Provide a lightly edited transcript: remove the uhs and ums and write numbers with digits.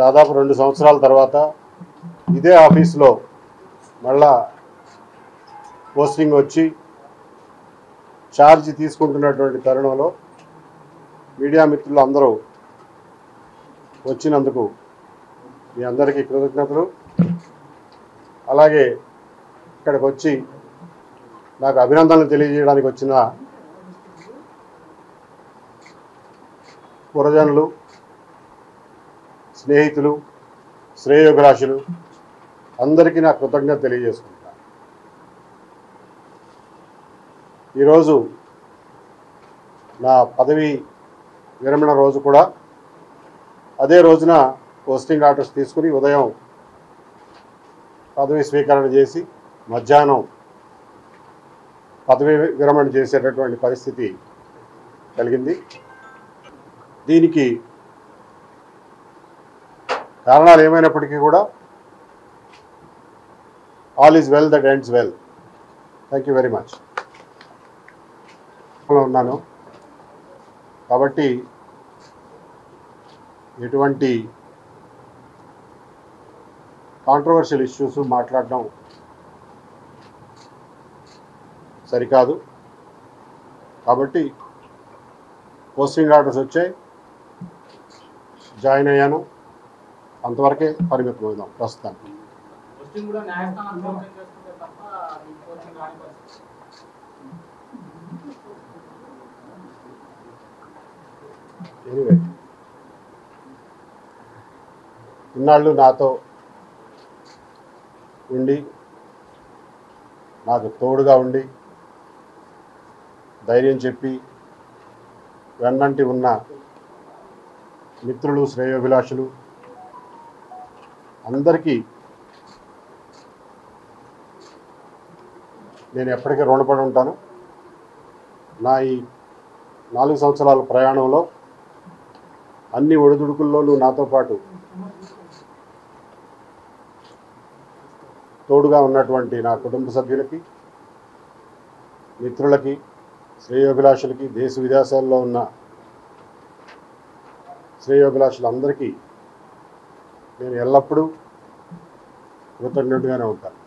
దాదాపు 2 సంవత్సరాల తర్వాత ఇదే ఆఫీస్లో మళ్ళా పోస్టింగ్ వచ్చి ఛార్జ్ తీసుకుంటున్నటువంటి తరుణంలో మీడియా మిత్రులు అందరూ వచ్చినందుకు మీ అందరికీ కృతజ్ఞతలు. అలాగే ఇక్కడికి వచ్చి నాకు అభినందనలు తెలియజేయడానికి వచ్చిన పురజనులు, స్నేహితులు, శ్రేయోభిలాషులు అందరికీ నా కృతజ్ఞత తెలియజేసుకుంటున్నాను. ఈరోజు నా పదవి విరమణ రోజు కూడా అదే రోజున పోస్టింగ్ ఆర్డర్స్ తీసుకుని ఉదయం పదవి స్వీకరణ చేసి మధ్యాహ్నం పదవి విరమణ చేసేటటువంటి పరిస్థితి కలిగింది. దీనికి కారణాలు ఏమైనప్పటికీ కూడా all is well that ends well. Thank you very much. ఉన్నాను కాబట్టి ఎటువంటి కాంట్రవర్షియల్ ఇష్యూస్ మాట్లాడడం సరికాదు. కాబట్టి పోస్టింగ్ ఆర్డర్స్ వచ్చాయి, జాయిన్ అయ్యాను, అంతవరకే పరిమితం అవుదాం ప్రస్తుతానికి. ఎనీవే ఇన్నాళ్ళు నాతో ఉండి నాకు తోడుగా ఉండి ధైర్యం చెప్పి వెన్నంటి ఉన్న మిత్రులు, శ్రేయోభిలాషులు అందరికీ నేను ఎప్పటికీ రుణపడి ఉంటాను. నా ఈ 4 సంవత్సరాల ప్రయాణంలో అన్ని ఒడిదుడుకుల్లోనూ నాతో పాటు తోడుగా ఉన్నటువంటి నా కుటుంబ సభ్యులకి, మిత్రులకి, శ్రేయోభిలాషులకి, దేశ విదేశాల్లో ఉన్న శ్రేయోభిలాషులందరికీ నేను ఎల్లప్పుడూ కృతజ్ఞుడిగానే ఉంటాను.